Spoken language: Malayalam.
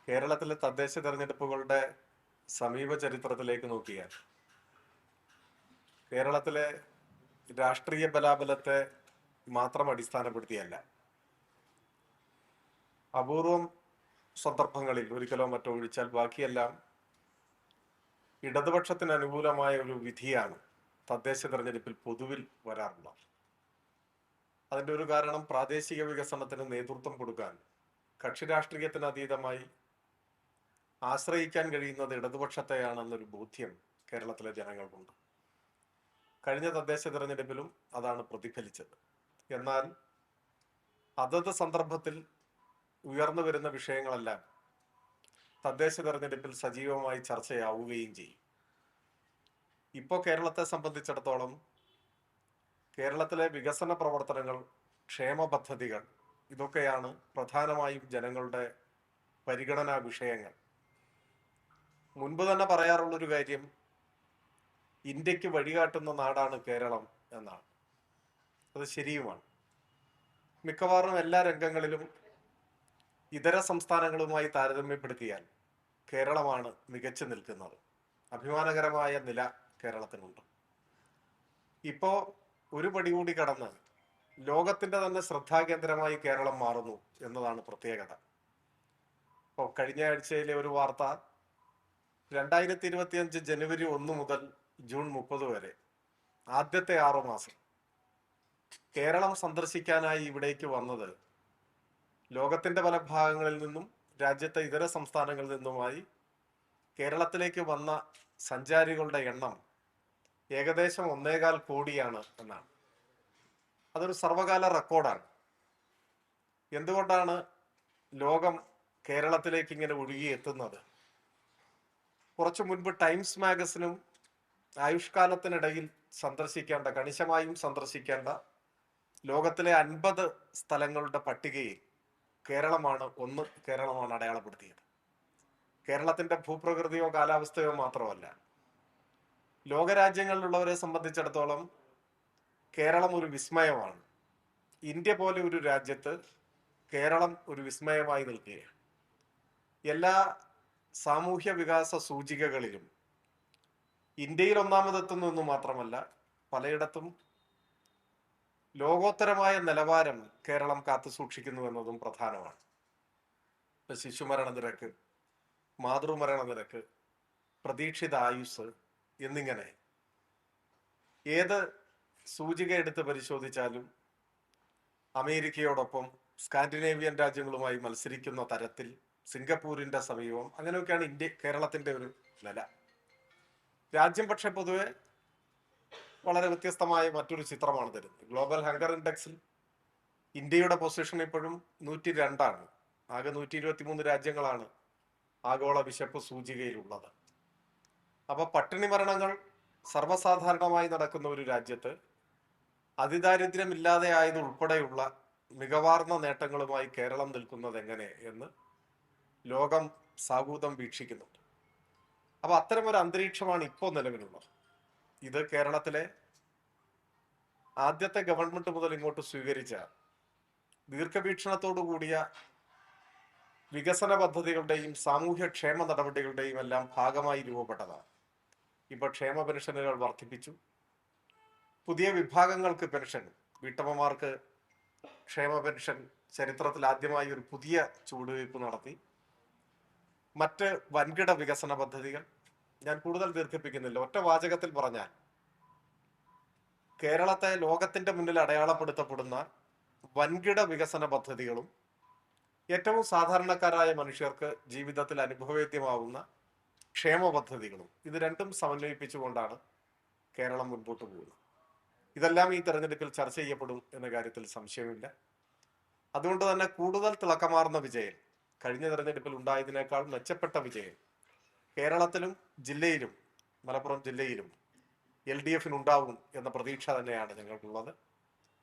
കേരളത്തിലെ തദ്ദേശ തെരഞ്ഞെടുപ്പുകളുടെ സമീപ ചരിത്രത്തിലേക്ക് നോക്കിയാൽ കേരളത്തിലെ രാഷ്ട്രീയ ബലാബലത്തെ മാത്രം അടിസ്ഥാനപ്പെടുത്തിയല്ല, അപൂർവം സന്ദർഭങ്ങളിൽ ഒരിക്കലോ മറ്റോ ഒഴിച്ചാൽ ബാക്കിയെല്ലാം ഇടതുപക്ഷത്തിന് അനുകൂലമായ ഒരു വിധിയാണ് തദ്ദേശ തെരഞ്ഞെടുപ്പിൽ പൊതുവിൽ വരാറുള്ളത്. അതിൻ്റെ ഒരു കാരണം പ്രാദേശിക വികസനത്തിന് നേതൃത്വം കൊടുക്കാൻ കക്ഷി രാഷ്ട്രീയത്തിന് അതീതമായി ആശ്രയിക്കാൻ കഴിയുന്നത് ഇടതുപക്ഷത്തെയാണെന്നൊരു ബോധ്യം കേരളത്തിലെ ജനങ്ങൾക്കുണ്ട്. കഴിഞ്ഞ തദ്ദേശ തെരഞ്ഞെടുപ്പിലും അതാണ് പ്രതിഫലിച്ചത്. എന്നാൽ അതത് സന്ദർഭത്തിൽ ഉയർന്നു വരുന്ന വിഷയങ്ങളെല്ലാം തദ്ദേശ തെരഞ്ഞെടുപ്പിൽ സജീവമായി ചർച്ചയാവുകയും ചെയ്യും. ഇപ്പോൾ കേരളത്തെ സംബന്ധിച്ചിടത്തോളം കേരളത്തിലെ വികസന പ്രവർത്തനങ്ങൾ, ക്ഷേമ പദ്ധതികൾ, ഇതൊക്കെയാണ് പ്രധാനമായും ജനങ്ങളുടെ പരിഗണനാ വിഷയങ്ങൾ. മുൻപ് തന്നെ പറയാറുള്ളൊരു കാര്യം, ഇന്ത്യക്ക് വഴികാട്ടുന്ന നാടാണ് കേരളം എന്നാണ്. അത് ശരിയുമാണ്. മിക്കവാറും എല്ലാ രംഗങ്ങളിലും ഇതര സംസ്ഥാനങ്ങളുമായി താരതമ്യപ്പെടുത്തിയാൽ കേരളമാണ് മികച്ചു നിൽക്കുന്നത്. അഭിമാനകരമായ നില കേരളത്തിനുണ്ട്. ഇപ്പോ ഒരു പടി കൂടി കടന്ന് ലോകത്തിന്റെ തന്നെ ശ്രദ്ധാകേന്ദ്രമായി കേരളം മാറുന്നു എന്നതാണ് പ്രത്യേകത. ഇപ്പോൾ കഴിഞ്ഞ ആഴ്ചയിലെ ഒരു വാർത്ത, 2025 ജനുവരി 1 മുതൽ ജൂൺ 30 വരെ ആദ്യത്തെ 6 മാസം കേരളം സന്ദർശിക്കാനായി ഇവിടേക്ക് വന്നത് ലോകത്തിന്റെ പല ഭാഗങ്ങളിൽ നിന്നും രാജ്യത്തെ ഇതര സംസ്ഥാനങ്ങളിൽ നിന്നുമായി കേരളത്തിലേക്ക് വന്ന സഞ്ചാരികളുടെ എണ്ണം ഏകദേശം 1.25 കോടിയാണ് എന്നാണ്. അതൊരു സർവകാല റെക്കോർഡാണ്. എന്തുകൊണ്ടാണ് ലോകം കേരളത്തിലേക്ക് ഇങ്ങനെ ഒഴുകിയെത്തുന്നത്? കുറച്ചു മുൻപ് ടൈംസ് മാഗസിനും ആയുഷ്കാലത്തിനിടയിൽ കണിശമായും സന്ദർശിക്കേണ്ട ലോകത്തിലെ 50 സ്ഥലങ്ങളുടെ പട്ടികയിൽ കേരളമാണ് അടയാളപ്പെടുത്തിയത്. കേരളത്തിന്റെ ഭൂപ്രകൃതിയോ കാലാവസ്ഥയോ മാത്രമല്ല, ലോകരാജ്യങ്ങളിലുള്ളവരെ സംബന്ധിച്ചിടത്തോളം കേരളം ഒരു വിസ്മയമാണ്. ഇന്ത്യ പോലെ ഒരു രാജ്യത്ത് കേരളം ഒരു വിസ്മയമായി നിൽക്കുകയാണ്. എല്ലാ സാമൂഹ്യ വികാസ സൂചികകളിലും ഇന്ത്യയിൽ ഒന്നാമതെത്തുന്നു എന്ന് മാത്രമല്ല, പലയിടത്തും ലോകോത്തരമായ നിലവാരം കേരളം കാത്തു സൂക്ഷിക്കുന്നു എന്നതും പ്രധാനമാണ്. ഇപ്പൊ ശിശുമരണ നിരക്ക്, മാതൃമരണ നിരക്ക്, പ്രതീക്ഷിത ആയുസ് എന്നിങ്ങനെ ഏത് സൂചിക എടുത്ത് പരിശോധിച്ചാലും അമേരിക്കയോടൊപ്പം സ്കാൻഡിനേവിയൻ രാജ്യങ്ങളുമായി മത്സരിക്കുന്ന തരത്തിൽ, സിംഗപ്പൂരിന്റെ സമീപം, അങ്ങനെയൊക്കെയാണ് കേരളത്തിന്റെ ഒരു നില. രാജ്യം പക്ഷെ പൊതുവെ വളരെ വ്യത്യസ്തമായ മറ്റൊരു ചിത്രമാണ് തരുന്നത്. ഗ്ലോബൽ ഹങ്കർ ഇൻഡെക്സിൽ ഇന്ത്യയുടെ പൊസിഷൻ ഇപ്പോഴും 102ആണ്. ആകെ 123 രാജ്യങ്ങളാണ് ആഗോള വിശപ്പ് സൂചികയിലുള്ളത്. അപ്പൊ പട്ടിണി മരണങ്ങൾ സർവ്വസാധാരണമായി നടക്കുന്ന ഒരു രാജ്യത്ത് അതിദാരിദ്ര്യമില്ലാതെ ആയതുൾപ്പെടെയുള്ള മികവാർന്ന നേട്ടങ്ങളുമായി കേരളം നിൽക്കുന്നത് എങ്ങനെ എന്ന് ലോകം സാഗൂതം വീക്ഷിക്കുന്നുണ്ട്. അപ്പൊ അത്തരമൊരു അന്തരീക്ഷമാണ് ഇപ്പോൾ നിലവിലുള്ളത്. ഇത് കേരളത്തിലെ ആദ്യത്തെ ഗവൺമെന്റ് മുതൽ ഇങ്ങോട്ട് സ്വീകരിച്ച ദീർഘവീക്ഷണത്തോടു കൂടിയ വികസന പദ്ധതികളുടെയും സാമൂഹ്യക്ഷേമ നടപടികളുടെയും എല്ലാം ഭാഗമായി രൂപപ്പെട്ടതാണ്. ഇപ്പൊ ക്ഷേമ പെൻഷനുകൾ വർദ്ധിപ്പിച്ചു, പുതിയ വിഭാഗങ്ങൾക്ക് പെൻഷൻ, വീട്ടമ്മമാർക്ക് ക്ഷേമ പെൻഷൻ ചരിത്രത്തിൽ ആദ്യമായി ഒരു പുതിയ ചുവടുവയ്പ് നടത്തി. മറ്റ് വൻകിട വികസന പദ്ധതികൾ ഞാൻ കൂടുതൽ ദീർഘിപ്പിക്കുന്നില്ല. ഒറ്റ വാചകത്തിൽ പറഞ്ഞാൽ, കേരളത്തെ ലോകത്തിന്റെ മുന്നിൽ അടയാളപ്പെടുത്തപ്പെടുന്ന വൻകിട വികസന പദ്ധതികളും ഏറ്റവും സാധാരണക്കാരായ മനുഷ്യർക്ക് ജീവിതത്തിൽ അനുഭവവേദ്യമാവുന്ന ക്ഷേമ പദ്ധതികളും, ഇത് രണ്ടും സമന്വയിപ്പിച്ചുകൊണ്ടാണ് കേരളം മുൻപോട്ട് പോകുന്നത്. ഇതെല്ലാം ഈ തെരഞ്ഞെടുപ്പിൽ ചർച്ച ചെയ്യപ്പെടും എന്ന കാര്യത്തിൽ സംശയമില്ല. അതുകൊണ്ട് തന്നെ കൂടുതൽ തിളക്കമാർന്ന വിജയം, കഴിഞ്ഞ തെരഞ്ഞെടുപ്പിൽ ഉണ്ടായതിനേക്കാൾ മെച്ചപ്പെട്ട വിജയം കേരളത്തിലും ജില്ലയിലും, മലപ്പുറം ജില്ലയിലും LDF ഉണ്ടാവും എന്ന പ്രതീക്ഷ തന്നെയാണ് ഞങ്ങൾക്കുള്ളത്.